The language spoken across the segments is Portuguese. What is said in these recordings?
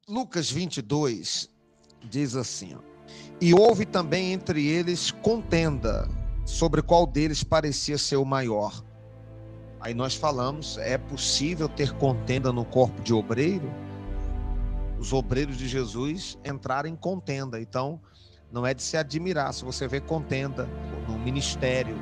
Lucas 22 diz assim, ó, e houve também entre eles contenda sobre qual deles parecia ser o maior. Aí nós falamos, é possível ter contenda no corpo de obreiro? Os obreiros de Jesus entraram em contenda, então não é de se admirar se você vê contenda no ministério,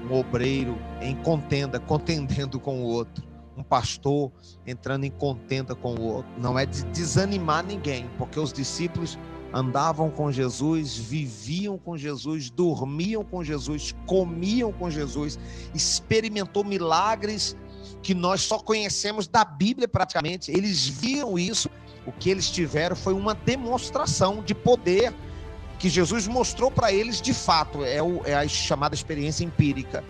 um obreiro em contenda, contendendo com o outro, um pastor entrando em contenda com o outro. Não é de desanimar ninguém, porque os discípulos andavam com Jesus, viviam com Jesus, dormiam com Jesus, comiam com Jesus, experimentou milagres que nós só conhecemos da Bíblia praticamente. Eles viram isso, o que eles tiveram foi uma demonstração de poder que Jesus mostrou para eles de fato, é a chamada experiência empírica,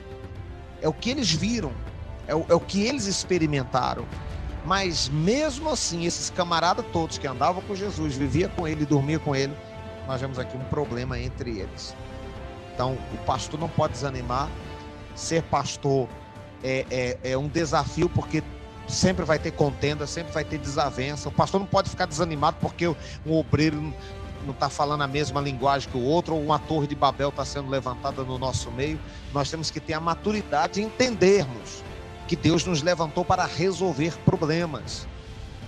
é o que eles viram, é o que eles experimentaram. Mas mesmo assim, esses camaradas todos que andavam com Jesus, viviam com ele, dormiam com ele, nós vemos aqui um problema entre eles. Então o pastor não pode desanimar. Ser pastor é um desafio, porque sempre vai ter contenda, sempre vai ter desavença. O pastor não pode ficar desanimado porque um obreiro não está falando a mesma linguagem que o outro, ou uma torre de Babel está sendo levantada no nosso meio. Nós temos que ter a maturidade de entendermos que Deus nos levantou para resolver problemas.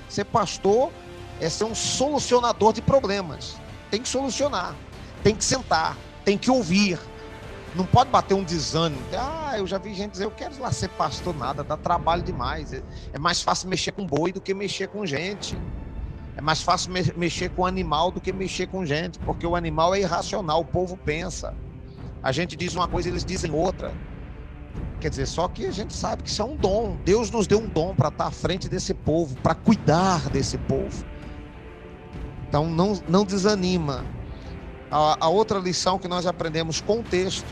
Ser pastor é ser um solucionador de problemas. Tem que solucionar, tem que sentar, tem que ouvir. Não pode bater um desânimo. Eu já vi gente dizer, eu quero lá ser pastor, nada, dá trabalho demais. É mais fácil mexer com boi do que mexer com gente. É mais fácil mexer com animal do que mexer com gente, porque o animal é irracional, o povo pensa. A gente diz uma coisa, eles dizem outra. Quer dizer, só que a gente sabe que isso é um dom. Deus nos deu um dom para estar à frente desse povo, para cuidar desse povo. Então não desanima. A outra lição que nós aprendemos com o texto,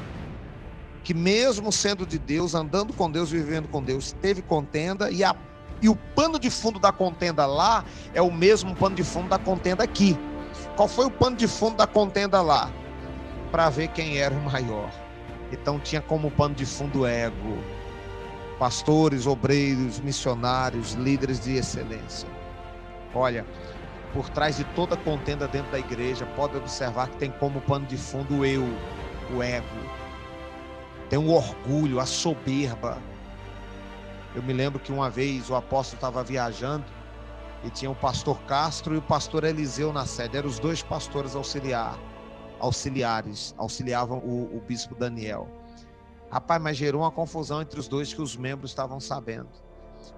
que mesmo sendo de Deus, andando com Deus, vivendo com Deus, teve contenda, e o pano de fundo da contenda lá é o mesmo pano de fundo da contenda aqui. Qual foi o pano de fundo da contenda lá? Para ver quem era o maior. Então tinha como pano de fundo ego. Pastores, obreiros, missionários, líderes de excelência. Olha, por trás de toda contenda dentro da igreja, pode observar que tem como pano de fundo o eu, o ego. Tem o orgulho, a soberba. Eu me lembro que uma vez o apóstolo estava viajando e tinha o pastor Castro e o pastor Eliseu na sede. Eram os dois pastores auxiliares, auxiliavam o bispo Daniel. Rapaz, mas gerou uma confusão entre os dois que os membros estavam sabendo.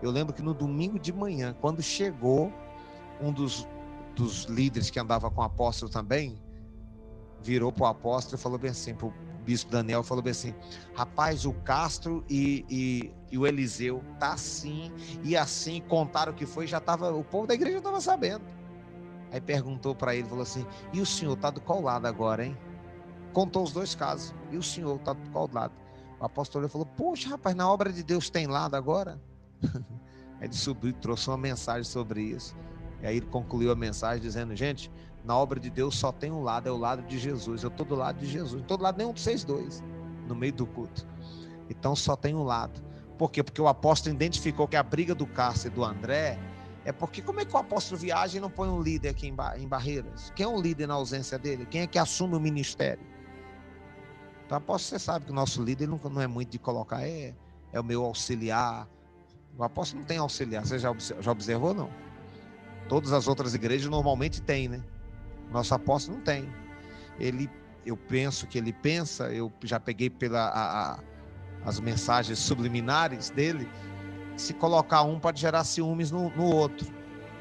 Eu lembro que no domingo de manhã, quando chegou um dos líderes que andava com o apóstolo também, virou para o apóstolo e falou bem assim, para o bispo Daniel, falou bem assim, rapaz, o Castro e o Eliseu tá assim e assim, contaram o que foi, o povo da igreja estava sabendo. Aí perguntou para ele, falou assim, e o senhor tá do qual lado agora, hein? Contou os dois casos, e o senhor tá do qual lado? O apóstolo falou, poxa, rapaz, na obra de Deus tem lado agora? Aí ele subiu e trouxe uma mensagem sobre isso. E aí ele concluiu a mensagem dizendo, gente, na obra de Deus só tem um lado, é o lado de Jesus. Eu estou do lado de Jesus, não estou do lado nenhum de vocês dois, no meio do culto. Então só tem um lado. Por quê? Porque o apóstolo identificou que a briga do Cássio e do André é porque como é que o apóstolo viaja e não põe um líder aqui em Barreiras? Quem é o líder na ausência dele? Quem é que assume o ministério? Então, apóstolo, você sabe que o nosso líder não é muito de colocar, é o meu auxiliar. O apóstolo não tem auxiliar, você já observou, não? Todas as outras igrejas normalmente tem, né? Nosso apóstolo não tem. Eu penso que ele pensa, eu já peguei as mensagens subliminares dele, se colocar um pode gerar ciúmes no outro.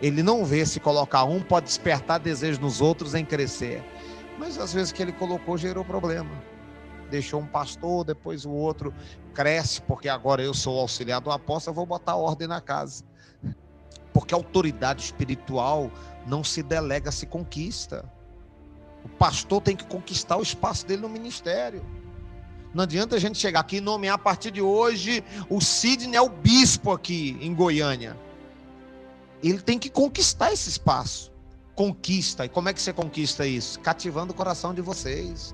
Ele não vê se colocar um pode despertar desejo nos outros em crescer. Mas às vezes que ele colocou gerou problema. Deixou um pastor, depois o outro cresce, porque agora eu sou o auxiliar do apóstolo, eu vou botar ordem na casa. Porque a autoridade espiritual não se delega, se conquista. O pastor tem que conquistar o espaço dele no ministério. Não adianta a gente chegar aqui e nomear a partir de hoje o Sidney é o bispo aqui em Goiânia. Ele tem que conquistar esse espaço. Conquista. E como é que você conquista isso? Cativando o coração de vocês.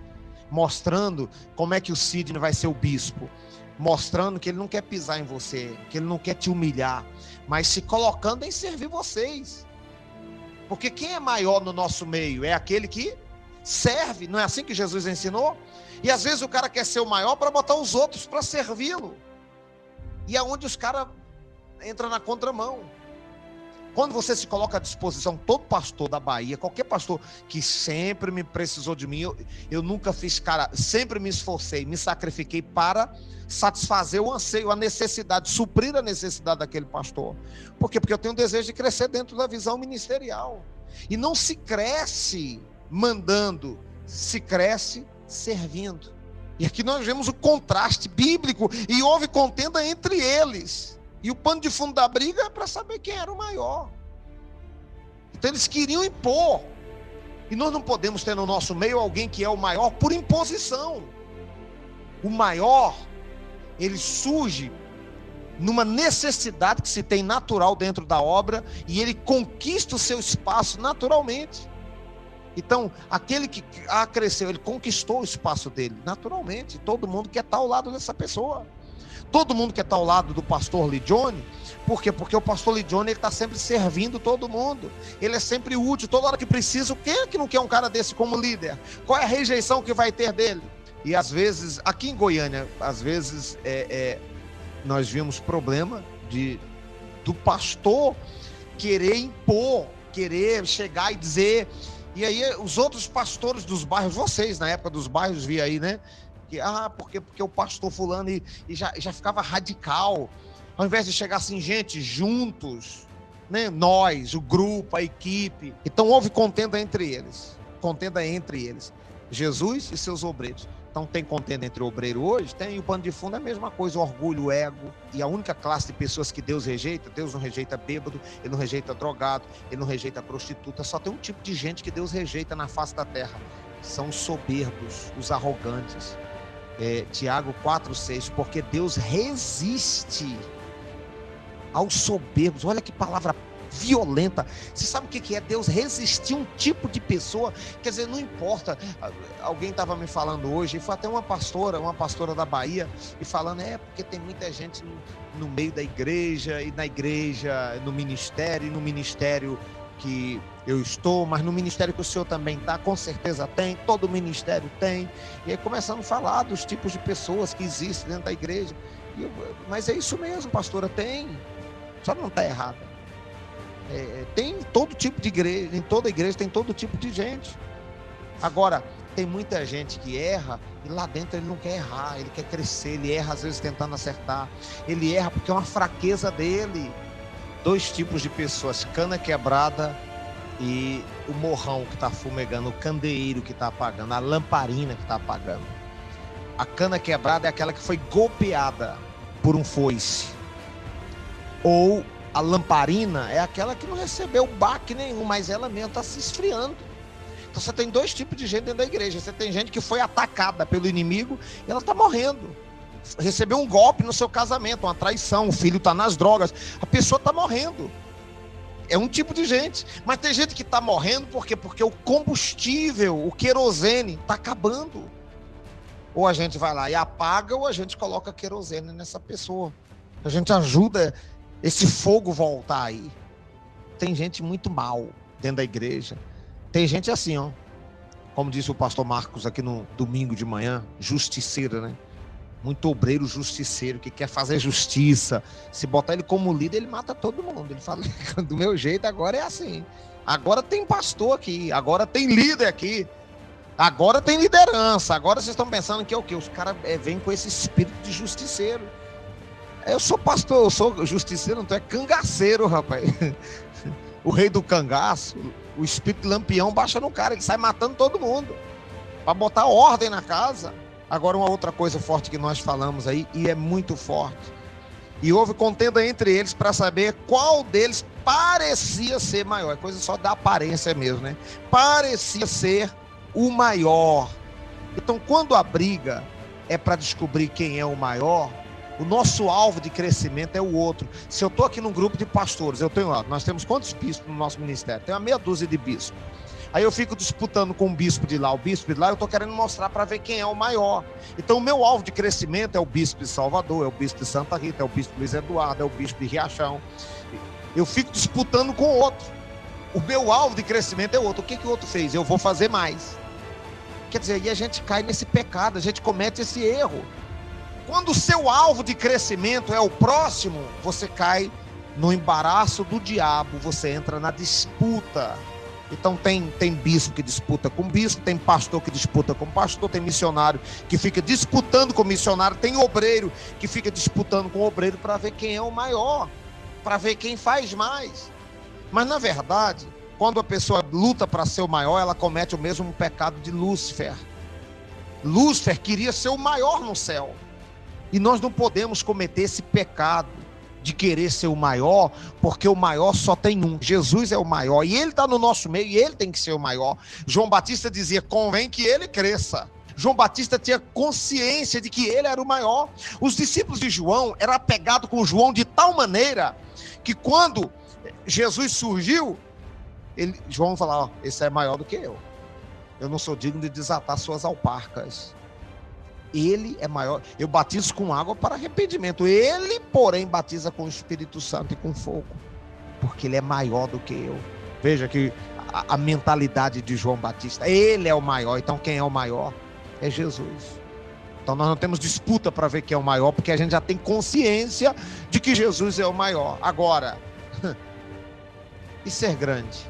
Mostrando como é que o Sidney vai ser o bispo. Mostrando que ele não quer pisar em você, que ele não quer te humilhar, mas se colocando em servir vocês. Porque quem é maior no nosso meio é aquele que serve. Não é assim que Jesus ensinou? E às vezes o cara quer ser o maior para botar os outros para servi-lo. E é onde os caras entram na contramão. Quando você se coloca à disposição, todo pastor da Bahia, qualquer pastor que sempre me precisou de mim, eu nunca fiz cara, sempre me esforcei, me sacrifiquei para satisfazer o anseio, a necessidade, suprir a necessidade daquele pastor. Por quê? Porque eu tenho o desejo de crescer dentro da visão ministerial. E não se cresce mandando, se cresce servindo. E aqui nós vemos o contraste bíblico, e houve contenda entre eles. E o pano de fundo da briga é para saber quem era o maior. Então eles queriam impor. E nós não podemos ter no nosso meio alguém que é o maior por imposição. O maior, ele surge numa necessidade que se tem natural dentro da obra, e ele conquista o seu espaço naturalmente. Então, aquele que cresceu, ele conquistou o espaço dele naturalmente. Todo mundo quer estar ao lado dessa pessoa. Todo mundo quer estar ao lado do pastor Lidione. Por quê? Porque o pastor Lidione está sempre servindo todo mundo. Ele é sempre útil, toda hora que precisa. Quem é que não quer um cara desse como líder? Qual é a rejeição que vai ter dele? E às vezes, aqui em Goiânia, às vezes nós vimos problema do pastor querer impor, querer chegar e dizer. E aí os outros pastores dos bairros, vocês na época dos bairros, via aí, né? Porque o pastor fulano e já ficava radical. Ao invés de chegar assim, gente, juntos, né? Nós, o grupo, a equipe. Então houve contenda entre eles. Contenda entre eles. Jesus e seus obreiros. Então tem contenda entre o obreiro hoje? Tem. E o pano de fundo é a mesma coisa, o orgulho, o ego. E a única classe de pessoas que Deus não rejeita bêbado, ele não rejeita drogado, ele não rejeita prostituta. Só tem um tipo de gente que Deus rejeita na face da terra. São os soberbos, os arrogantes. Tiago 4,6, porque Deus resiste aos soberbos. Olha que palavra violenta. Você sabe o que é Deus resistir um tipo de pessoa? Quer dizer, não importa. Alguém estava me falando hoje, e foi até uma pastora da Bahia, e falando, porque tem muita gente no meio da igreja, e na igreja, no ministério que eu estou, mas no ministério que o senhor também está, com certeza tem, todo ministério tem. E aí começando a falar dos tipos de pessoas que existem dentro da igreja. Mas é isso mesmo, pastora, tem. Só não está errada. Tem todo tipo de igreja, em toda igreja tem todo tipo de gente. Agora, tem muita gente que erra, e lá dentro ele não quer errar, ele quer crescer, ele erra às vezes tentando acertar. Ele erra porque é uma fraqueza dele. Dois tipos de pessoas, cana quebrada e o morrão que está fumegando, o candeeiro que está apagando, a lamparina que está apagando. A cana quebrada é aquela que foi golpeada por um foice. Ou a lamparina é aquela que não recebeu baque nenhum, mas ela mesmo está se esfriando. Então você tem dois tipos de gente dentro da igreja. Você tem gente que foi atacada pelo inimigo e ela está morrendo. Recebeu um golpe no seu casamento, uma traição, o filho está nas drogas, a pessoa está morrendo. É um tipo de gente. Mas tem gente que está morrendo porque o combustível, o querosene está acabando. Ou a gente vai lá e apaga, ou a gente coloca querosene nessa pessoa. A gente ajuda esse fogo voltar aí. Tem gente muito mal dentro da igreja. Tem gente assim, ó, como disse o pastor Marcos aqui no domingo de manhã, justiceira, né? Muito obreiro justiceiro, que quer fazer justiça. Se botar ele como líder, ele mata todo mundo. Ele fala, do meu jeito agora é assim. Agora tem pastor aqui, agora tem líder aqui, agora tem liderança. Agora vocês estão pensando que é o quê? Os caras vêm com esse espírito de justiceiro. Eu sou pastor, eu sou justiceiro, não, tu é cangaceiro, rapaz. O rei do cangaço, o espírito de lampião baixa no cara, ele sai matando todo mundo, para botar ordem na casa. Agora, uma outra coisa forte que nós falamos aí, e é muito forte, e houve contenda entre eles para saber qual deles parecia ser maior. É coisa só da aparência mesmo, né? Parecia ser o maior. Então, quando a briga é para descobrir quem é o maior, o nosso alvo de crescimento é o outro. Se eu estou aqui num grupo de pastores, nós temos quantos bispos no nosso ministério? Tem uma meia dúzia de bispos. Aí eu fico disputando com o bispo de lá, eu estou querendo mostrar para ver quem é o maior. Então o meu alvo de crescimento é o bispo de Salvador, é o bispo de Santa Rita, é o bispo Luiz Eduardo, é o bispo de Riachão. Eu fico disputando com o outro. O meu alvo de crescimento é outro. O que o outro fez? Eu vou fazer mais. Quer dizer, aí a gente cai nesse pecado, a gente comete esse erro. Quando o seu alvo de crescimento é o próximo, você cai no embaraço do diabo, você entra na disputa. Então tem bispo que disputa com bispo, tem pastor que disputa com pastor, tem missionário que fica disputando com missionário, tem obreiro que fica disputando com obreiro para ver quem é o maior, para ver quem faz mais. Mas na verdade, quando a pessoa luta para ser o maior, ela comete o mesmo pecado de Lúcifer. Lúcifer queria ser o maior no céu. E nós não podemos cometer esse pecado de querer ser o maior, porque o maior só tem um. Jesus é o maior e ele está no nosso meio e ele tem que ser o maior. João Batista dizia: convém que ele cresça. João Batista tinha consciência de que ele era o maior. Os discípulos de João eram apegados com João de tal maneira que quando Jesus surgiu, João falava: esse é maior do que eu. Eu não sou digno de desatar suas alparcas. Ele é maior. Eu batizo com água para arrependimento. Ele, porém, batiza com o Espírito Santo e com fogo. Porque ele é maior do que eu. Veja que a mentalidade de João Batista. Ele é o maior. Então quem é o maior? É Jesus. Então nós não temos disputa para ver quem é o maior, porque a gente já tem consciência de que Jesus é o maior. Agora, e ser grande?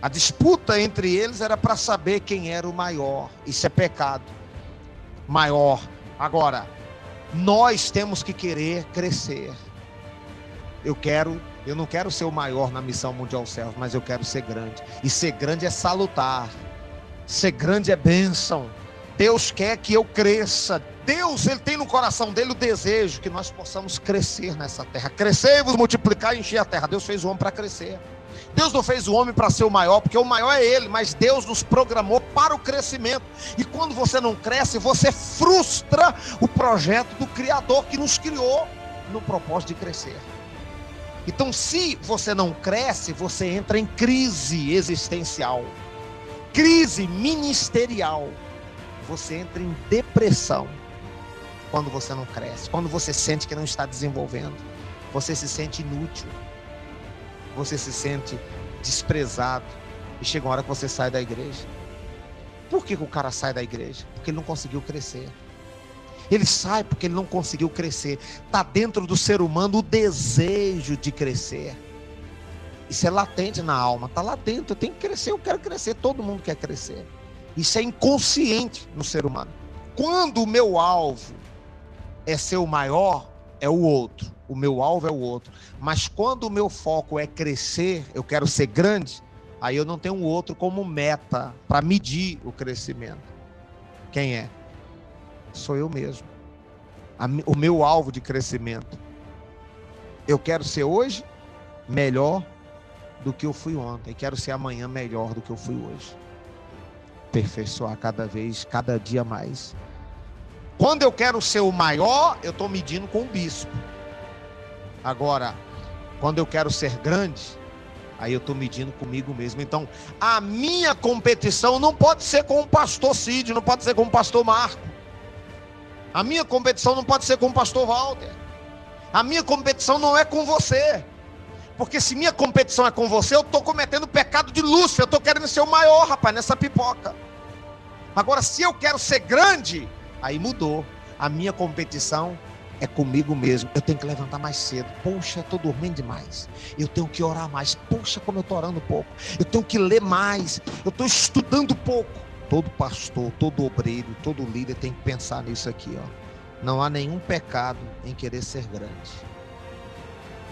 A disputa entre eles era para saber quem era o maior. Isso é pecado. Maior. Agora, nós temos que querer crescer. Eu não quero ser o maior na missão mundial céus, mas eu quero ser grande. E ser grande é salutar. Ser grande é bênção. Deus quer que eu cresça. Deus, ele tem no coração dele o desejo que nós possamos crescer nessa terra. Crescer e vos multiplicar e encher a terra. Deus fez o homem para crescer. Deus não fez o homem para ser o maior, porque o maior é ele, mas Deus nos programou para o crescimento. E quando você não cresce, você frustra o projeto do Criador que nos criou no propósito de crescer. Então, se você não cresce, você entra em crise existencial, crise ministerial. Você entra em depressão quando você não cresce, quando você sente que não está desenvolvendo, você se sente inútil. Você se sente desprezado e chega uma hora que você sai da igreja. Por que o cara sai da igreja? Porque ele não conseguiu crescer. Ele sai porque ele não conseguiu crescer. Está dentro do ser humano o desejo de crescer. Isso é latente na alma, está lá dentro. Eu tenho que crescer, eu quero crescer. Todo mundo quer crescer. Isso é inconsciente no ser humano. Quando o meu alvo é ser o maior, é o outro. O meu alvo é o outro. Mas quando o meu foco é crescer, eu quero ser grande, aí eu não tenho um outro como meta para medir o crescimento. Quem é? Sou eu mesmo. O meu alvo de crescimento. Eu quero ser hoje melhor do que eu fui ontem. Quero ser amanhã melhor do que eu fui hoje. Aperfeiçoar cada dia mais. Quando eu quero ser o maior, eu estou medindo com o bispo. Agora, quando eu quero ser grande, aí eu estou medindo comigo mesmo. Então, a minha competição não pode ser com o pastor Cid, não pode ser com o pastor Marco. A minha competição não pode ser com o pastor Walter. A minha competição não é com você. Porque se minha competição é com você, eu estou cometendo o pecado de Lúcifer. Eu estou querendo ser o maior, rapaz, nessa pipoca. Agora, se eu quero ser grande, aí mudou. A minha competição é comigo mesmo. Eu tenho que levantar mais cedo. Poxa, eu estou dormindo demais. Eu tenho que orar mais. Poxa, como eu estou orando pouco. Eu tenho que ler mais. Eu estou estudando pouco. Todo pastor, todo obreiro, todo líder tem que pensar nisso aqui, ó. Não há nenhum pecado em querer ser grande.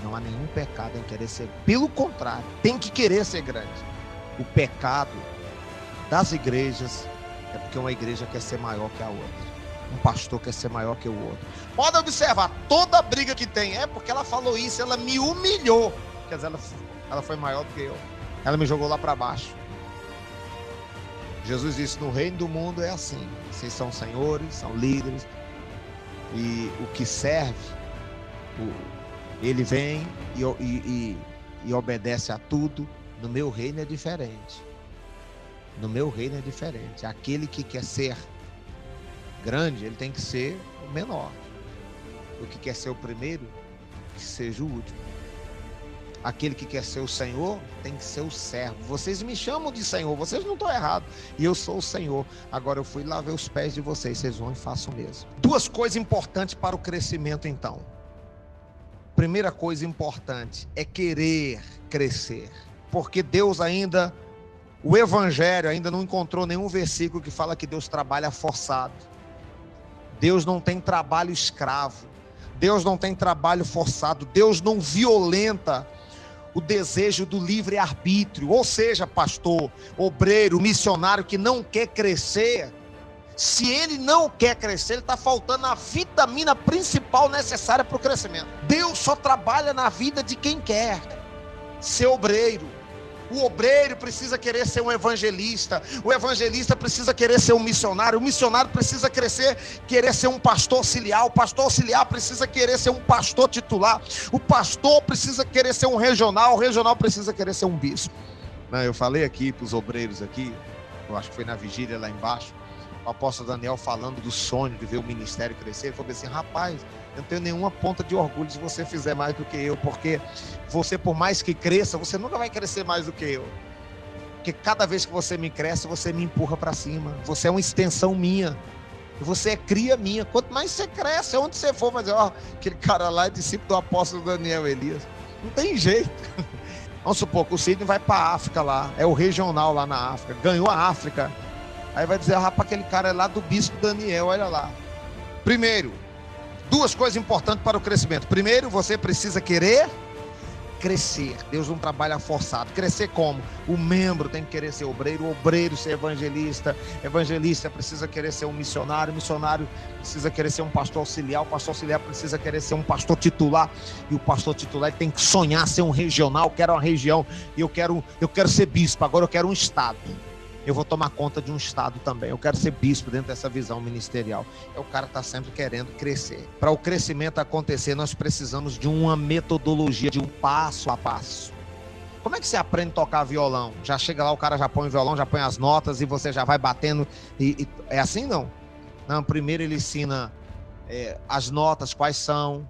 Não há nenhum pecado em querer ser. Pelo contrário, tem que querer ser grande. O pecado das igrejas é porque uma igreja quer ser maior que a outra. Um pastor quer ser maior que o outro. Pode observar, toda briga que tem é porque ela falou isso, ela me humilhou. Quer dizer, ela foi maior do que eu. Ela me jogou lá para baixo. Jesus disse: no reino do mundo é assim. Vocês são senhores, são líderes. E o que serve, ele vem e obedece a tudo. No meu reino é diferente. No meu reino é diferente. Aquele que quer ser grande, ele tem que ser o menor. O que quer ser o primeiro, que seja o último. Aquele que quer ser o Senhor tem que ser o servo. Vocês me chamam de Senhor, vocês não estão errados. E eu sou o Senhor. Agora eu fui lavar os pés de vocês, vocês vão e façam o mesmo. Duas coisas importantes para o crescimento, então. Primeira coisa importante é querer crescer. Porque Deus ainda, o Evangelho ainda não encontrou nenhum versículo que fala que Deus trabalha forçado. Deus não tem trabalho escravo. Deus não tem trabalho forçado. Deus não violenta o desejo do livre-arbítrio. Ou seja, pastor, obreiro, missionário que não quer crescer, se ele não quer crescer, ele está faltando a vitamina principal necessária para o crescimento. Deus só trabalha na vida de quem quer ser obreiro. O obreiro precisa querer ser um evangelista. O evangelista precisa querer ser um missionário. O missionário precisa querer ser um pastor auxiliar. O pastor auxiliar precisa querer ser um pastor titular. O pastor precisa querer ser um regional. O regional precisa querer ser um bispo. Eu falei aqui para os obreiros aqui, eu acho que foi na vigília lá embaixo, o apóstolo Daniel falando do sonho de ver o ministério crescer. Ele falou assim: rapaz, eu não tenho nenhuma ponta de orgulho se você fizer mais do que eu, porque você, por mais que cresça, você nunca vai crescer mais do que eu. Porque cada vez que você me cresce, você me empurra para cima. Você é uma extensão minha. Você é cria minha. Quanto mais você cresce, onde você for, mas aquele cara lá é discípulo do apóstolo Daniel Elias. Não tem jeito. Vamos supor que o Sidney vai para a África lá, é o regional lá na África, ganhou a África. Aí vai dizer: rapaz, aquele cara é lá do bispo Daniel, olha lá. Primeiro, duas coisas importantes para o crescimento. Primeiro, você precisa querer crescer. Deus não trabalha forçado. Crescer como? O membro tem que querer ser obreiro, o obreiro ser evangelista, evangelista precisa querer ser um missionário, missionário precisa querer ser um pastor auxiliar, o pastor auxiliar precisa querer ser um pastor titular, e o pastor titular tem que sonhar ser um regional. Eu quero uma região, e eu quero ser bispo, agora eu quero um estado. Eu vou tomar conta de um estado também. Eu quero ser bispo dentro dessa visão ministerial. O cara está sempre querendo crescer. Para o crescimento acontecer, nós precisamos de uma metodologia, de um passo a passo. Como é que você aprende a tocar violão? Já chega lá, o cara já põe o violão, já põe as notas e você já vai batendo. É assim, não? Não, primeiro ele ensina as notas, quais são.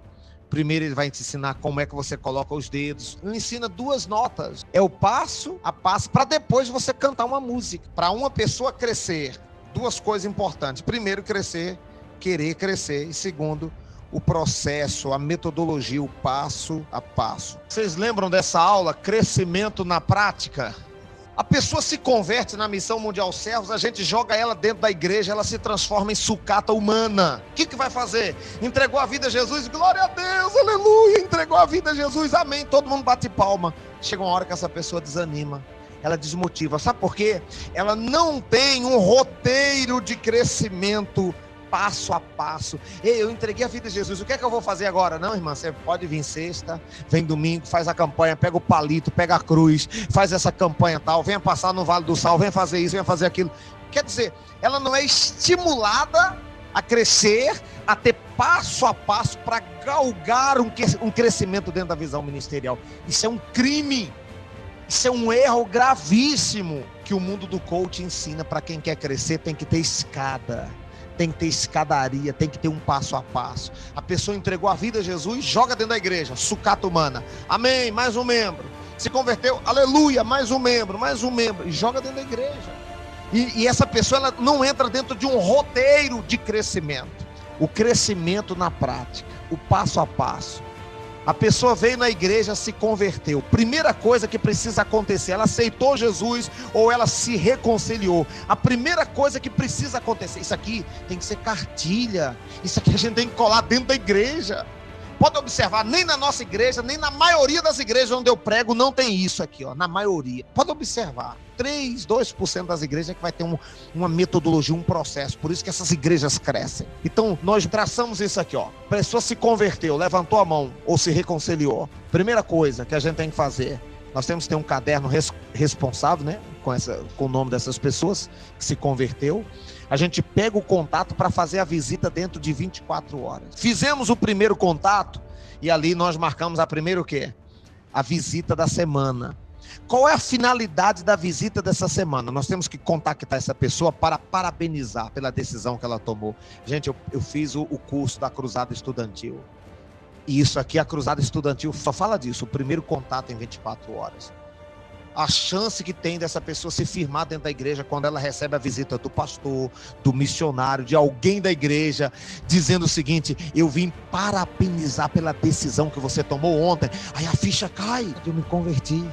Primeiro ele vai te ensinar como é que você coloca os dedos. Ele ensina 2 notas. É o passo a passo para depois você cantar uma música. Para uma pessoa crescer, 2 coisas importantes. Primeiro, crescer, querer crescer. E segundo, o processo, a metodologia, o passo a passo. Vocês lembram dessa aula, crescimento na prática? A pessoa se converte na Missão Mundial Servos, a gente joga ela dentro da igreja, ela se transforma em sucata humana. O que vai fazer? Entregou a vida a Jesus, glória a Deus, aleluia, entregou a vida a Jesus, amém, todo mundo bate palma. Chega uma hora que essa pessoa desanima, ela desmotiva. Sabe por quê? Ela não tem um roteiro de crescimento passo a passo. Ei, eu entreguei a vida a Jesus, o que é que eu vou fazer agora? Não, irmã, você pode vir sexta, vem domingo, faz a campanha, pega o palito, pega a cruz, faz essa campanha tal, venha passar no Vale do Sal, venha fazer isso, venha fazer aquilo. Quer dizer, ela não é estimulada a crescer, a ter passo a passo para galgar um crescimento dentro da visão ministerial. Isso é um crime. Isso é um erro gravíssimo que o mundo do coaching ensina. Para quem quer crescer, tem que ter escada. Tem que ter escadaria, tem que ter um passo a passo. A pessoa entregou a vida a Jesus, joga dentro da igreja, sucata humana. Amém, mais um membro. Se converteu, aleluia, mais um membro, e joga dentro da igreja. E essa pessoa, ela não entra dentro de um roteiro de crescimento. O crescimento na prática, o passo a passo. A pessoa veio na igreja, se converteu. Primeira coisa que precisa acontecer, ela aceitou Jesus ou ela se reconciliou. A primeira coisa que precisa acontecer, isso aqui tem que ser cartilha. Isso aqui a gente tem que colar dentro da igreja. Pode observar, nem na nossa igreja, nem na maioria das igrejas onde eu prego, não tem isso aqui, ó, na maioria. Pode observar, 2% das igrejas é que vai ter uma metodologia, um processo. Por isso que essas igrejas crescem. Então, nós traçamos isso aqui, ó. A pessoa se converteu, levantou a mão ou se reconciliou. Primeira coisa que a gente tem que fazer, nós temos que ter um caderno responsável, né? Com o nome dessas pessoas que se converteu. A gente pega o contato para fazer a visita dentro de 24 horas. Fizemos o primeiro contato e ali nós marcamos a primeira o quê? A visita da semana. Qual é a finalidade da visita dessa semana? Nós temos que contactar essa pessoa para parabenizar pela decisão que ela tomou. Gente, eu fiz o curso da Cruzada Estudantil. E isso aqui, a Cruzada Estudantil só fala disso, o primeiro contato em 24 horas. A chance que tem dessa pessoa se firmar dentro da igreja quando ela recebe a visita do pastor, do missionário, de alguém da igreja, dizendo o seguinte: eu vim parabenizar pela decisão que você tomou ontem. Aí a ficha cai, eu me converti,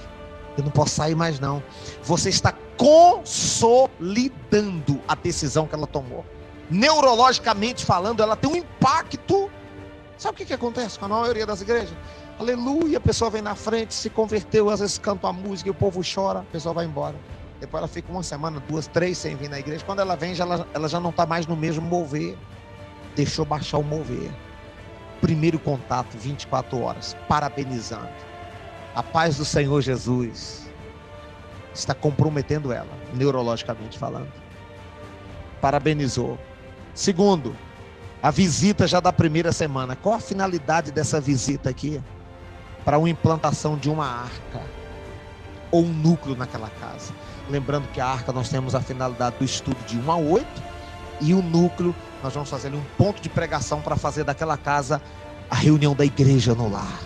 eu não posso sair mais não. Você está consolidando a decisão que ela tomou. Neurologicamente falando, ela tem um impacto. Sabe o que acontece com a maioria das igrejas? Aleluia, a pessoa vem na frente, se converteu, às vezes canta uma música e o povo chora, a pessoa vai embora. Depois ela fica uma semana, 2, 3 sem vir na igreja. Quando ela vem, ela já não está mais no mesmo mover. Deixou baixar o mover. Primeiro contato, 24 horas, parabenizando. A paz do Senhor Jesus está comprometendo ela, neurologicamente falando. Parabenizou. Segundo, a visita já da primeira semana. Qual a finalidade dessa visita aqui? Para uma implantação de uma arca ou um núcleo naquela casa. Lembrando que a arca nós temos a finalidade do estudo de 1 a 8 e o núcleo nós vamos fazer ali um ponto de pregação para fazer daquela casa a reunião da igreja no lar.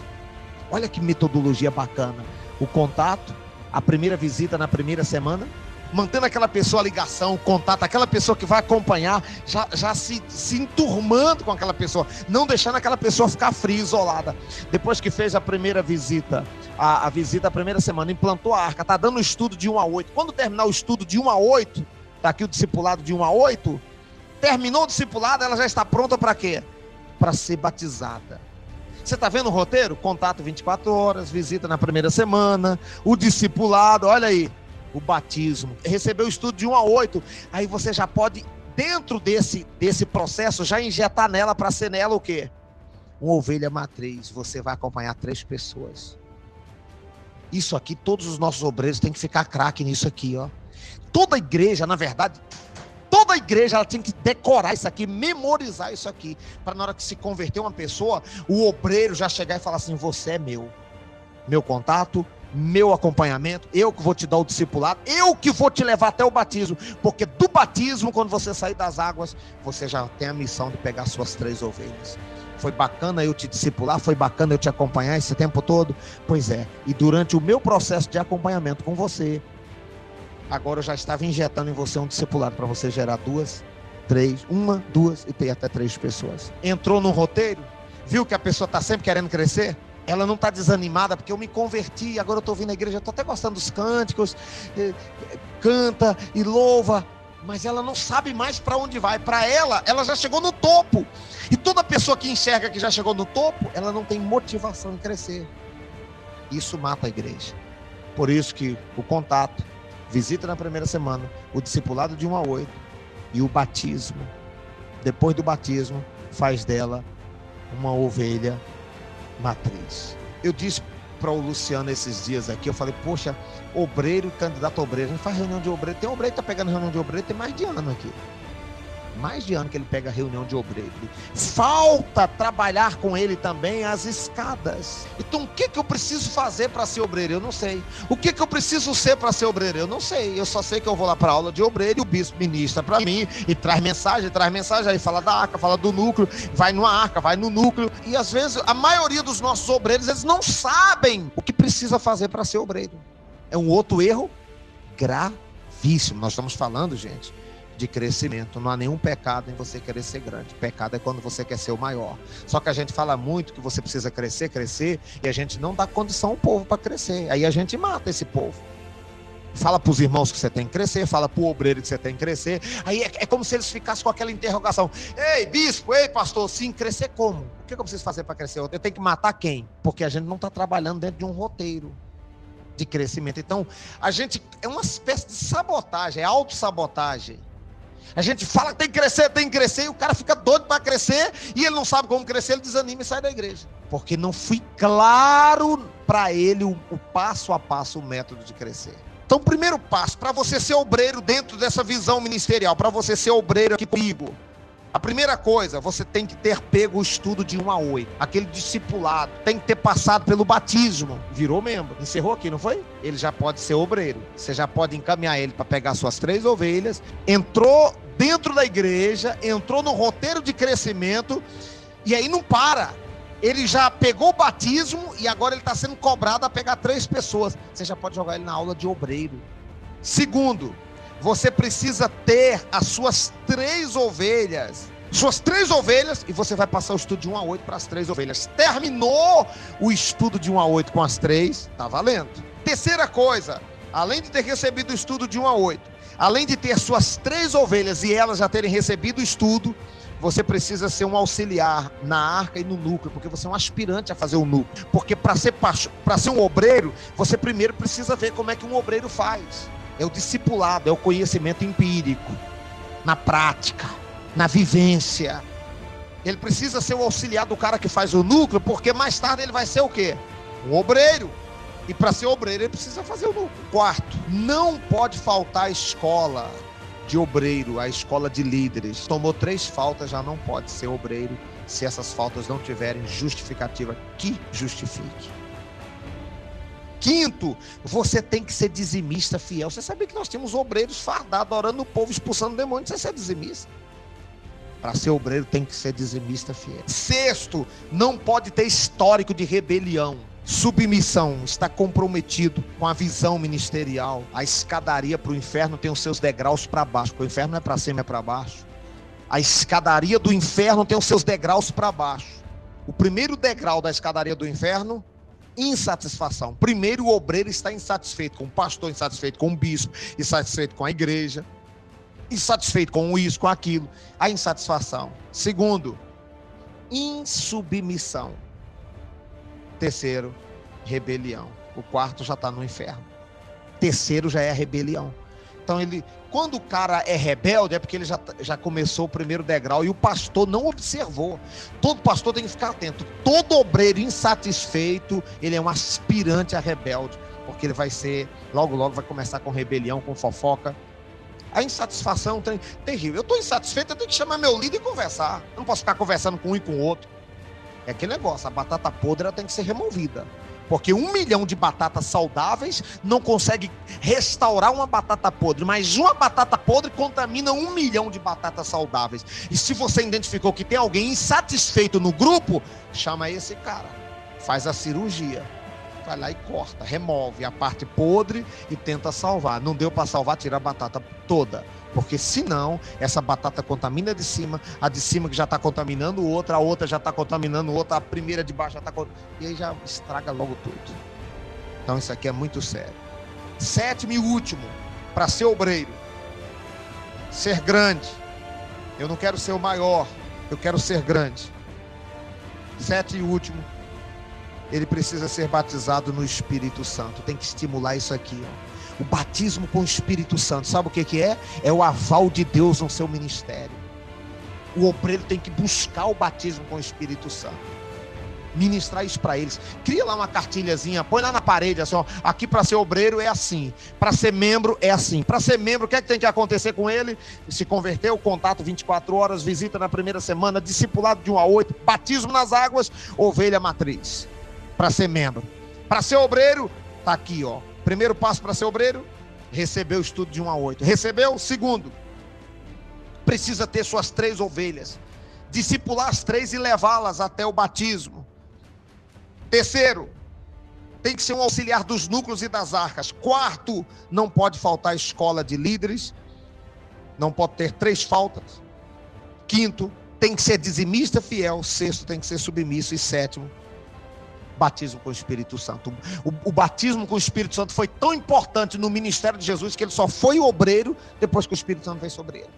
Olha que metodologia bacana. O contato, a primeira visita na primeira semana, mantendo aquela pessoa a ligação, o contato, aquela pessoa que vai acompanhar, já se enturmando com aquela pessoa, não deixando aquela pessoa ficar fria, isolada. Depois que fez a primeira visita, a visita a primeira semana, implantou a arca, está dando o estudo de 1 a 8. Quando terminar o estudo de 1 a 8, está aqui o discipulado de 1 a 8, terminou o discipulado, ela já está pronta para quê? Para ser batizada. Você está vendo o roteiro? Contato 24 horas, visita na primeira semana, o discipulado, olha aí. O batismo, recebeu o estudo de 1 a 8, aí você já pode, dentro desse processo, já injetar nela, para ser nela o quê? Uma ovelha matriz. Você vai acompanhar 3 pessoas. Isso aqui, todos os nossos obreiros têm que ficar craque nisso aqui, ó. Toda igreja, na verdade, toda igreja, ela tem que decorar isso aqui, memorizar isso aqui, para na hora que se converter uma pessoa, o obreiro já chegar e falar assim: você é meu contato, meu acompanhamento, eu que vou te dar o discipulado, eu que vou te levar até o batismo, porque do batismo, quando você sair das águas, você já tem a missão de pegar suas 3 ovelhas. Foi bacana eu te discipular, foi bacana eu te acompanhar esse tempo todo? Pois é, e durante o meu processo de acompanhamento com você, agora eu já estava injetando em você um discipulado, para você gerar 2, 3, 1, 2 e ter até 3 pessoas. Entrou no roteiro, viu que a pessoa está sempre querendo crescer? Ela não está desanimada, porque eu me converti, agora eu estou vindo à igreja, estou até gostando dos cânticos, canta e louva, mas ela não sabe mais para onde vai. Para ela já chegou no topo. E toda pessoa que enxerga que já chegou no topo, ela não tem motivação em crescer. Isso mata a igreja. Por isso que o contato, visita na primeira semana, o discipulado de 1 a 8 e o batismo, depois do batismo, faz dela uma ovelha matriz. Eu disse para o Luciano esses dias aqui, eu falei: poxa, obreiro e candidato a obreiro, a gente faz reunião de obreiro, tem obreiro que está pegando reunião de obreiro, tem mais de ano aqui. Mais de ano que ele pega reunião de obreiro. Falta trabalhar com ele também as escadas. Então o que eu preciso fazer para ser obreiro? Eu não sei. O que eu preciso ser para ser obreiro? Eu não sei. Eu só sei que eu vou lá para a aula de obreiro e o bispo ministra para mim e traz mensagem, aí fala da arca, fala do núcleo, vai numa arca, vai no núcleo. E às vezes a maioria dos nossos obreiros, eles não sabem o que precisa fazer para ser obreiro. É um outro erro gravíssimo. Nós estamos falando, gente, de crescimento. Não há nenhum pecado em você querer ser grande. Pecado é quando você quer ser o maior. Só que a gente fala muito que você precisa crescer, e a gente não dá condição ao povo para crescer. Aí a gente mata esse povo. Fala para os irmãos que você tem que crescer, fala para o obreiro que você tem que crescer. Aí é como se eles ficassem com aquela interrogação: ei, bispo, ei, pastor, sim, crescer como? O que eu preciso fazer para crescer? Eu tenho que matar quem? Porque a gente não está trabalhando dentro de um roteiro de crescimento. Então, a gente é uma espécie de sabotagem, é autossabotagem. A gente fala que tem que crescer, e o cara fica doido para crescer, e ele não sabe como crescer, ele desanima e sai da igreja. Porque não fui claro para ele o passo a passo, o método de crescer. Então, primeiro passo, para você ser obreiro dentro dessa visão ministerial, para você ser obreiro aqui comigo, a primeira coisa, você tem que ter pego o estudo de 1 a 8, aquele discipulado, tem que ter passado pelo batismo, virou membro, encerrou aqui, não foi? Ele já pode ser obreiro, você já pode encaminhar ele para pegar suas 3 ovelhas, entrou dentro da igreja, entrou no roteiro de crescimento, e aí não para. Ele já pegou o batismo e agora ele está sendo cobrado a pegar 3 pessoas. Você já pode jogar ele na aula de obreiro. Segundo, você precisa ter as suas 3 ovelhas. Suas 3 ovelhas, e você vai passar o estudo de 1 a 8 para as 3 ovelhas. Terminou o estudo de 1 a 8 com as 3, tá valendo. Terceira coisa, além de ter recebido o estudo de 1 a 8, além de ter suas 3 ovelhas e elas já terem recebido o estudo, você precisa ser um auxiliar na arca e no núcleo, porque você é um aspirante a fazer o núcleo. Porque para ser um obreiro, você primeiro precisa ver como é que um obreiro faz. É o discipulado, é o conhecimento empírico, na prática, na vivência. Ele precisa ser o auxiliar do cara que faz o núcleo, porque mais tarde ele vai ser o quê? Um obreiro. E para ser obreiro ele precisa fazer o núcleo. Quarto, não pode faltar a escola de obreiro, a escola de líderes. Tomou 3 faltas, já não pode ser obreiro, se essas faltas não tiverem justificativa que justifique. Quinto, você tem que ser dizimista fiel. Você sabia que nós temos obreiros fardados, orando no povo, expulsando demônios, você é dizimista? Para ser obreiro tem que ser dizimista fiel. Sexto, não pode ter histórico de rebelião. Submissão, está comprometido com a visão ministerial. A escadaria para o inferno tem os seus degraus para baixo, porque o inferno não é para cima, é para baixo. A escadaria do inferno tem os seus degraus para baixo. O primeiro degrau da escadaria do inferno, insatisfação. Primeiro, o obreiro está insatisfeito com o pastor, insatisfeito com o bispo, insatisfeito com a igreja, insatisfeito com isso, com aquilo. A insatisfação. Segundo, insubmissão. Terceiro, rebelião. O quarto já está no inferno. Terceiro já é a rebelião. Então quando o cara é rebelde, é porque ele já começou o primeiro degrau e o pastor não observou. Todo pastor tem que ficar atento. Todo obreiro insatisfeito, ele é um aspirante a rebelde, porque ele vai ser, logo vai começar com rebelião, com fofoca. A insatisfação é terrível. Eu estou insatisfeito, eu tenho que chamar meu líder e conversar. Eu não posso ficar conversando com um e com o outro. É aquele negócio, a batata podre ela tem que ser removida. Porque 1 milhão de batatas saudáveis não consegue restaurar uma batata podre. Mas uma batata podre contamina 1 milhão de batatas saudáveis. E se você identificou que tem alguém insatisfeito no grupo, chama esse cara. Faz a cirurgia. Vai lá e corta, remove a parte podre e tenta salvar. Não deu para salvar, tira a batata toda. Porque senão, essa batata contamina de cima, a de cima que já está contaminando outra, a outra já está contaminando outra, a primeira de baixo já está contaminando. E aí já estraga logo tudo. Então isso aqui é muito sério. Sétimo e último, para ser obreiro. Ser grande. Eu não quero ser o maior, eu quero ser grande. Sétimo e último. Ele precisa ser batizado no Espírito Santo. Tem que estimular isso aqui, ó. O batismo com o Espírito Santo, sabe o que é? É o aval de Deus no seu ministério. O obreiro tem que buscar o batismo com o Espírito Santo. Ministrar isso para eles. Cria lá uma cartilhazinha, põe lá na parede, assim, ó, aqui para ser obreiro é assim, para ser membro é assim. Para ser membro, o que é que tem que acontecer com ele? Se converteu, contato 24 horas, visita na primeira semana, discipulado de 1 a 8, batismo nas águas, ovelha matriz. Para ser membro. Para ser obreiro, tá aqui, ó. Primeiro passo para ser obreiro, recebeu o estudo de 1 a 8. Recebeu? Segundo, precisa ter suas 3 ovelhas. Discipular as 3 e levá-las até o batismo. Terceiro, tem que ser um auxiliar dos núcleos e das arcas. Quarto, não pode faltar escola de líderes. Não pode ter 3 faltas. Quinto, tem que ser dizimista fiel. Sexto, tem que ser submisso. E sétimo, batismo com o Espírito Santo. O batismo com o Espírito Santo foi tão importante no ministério de Jesus que ele só foi obreiro depois que o Espírito Santo veio sobre ele.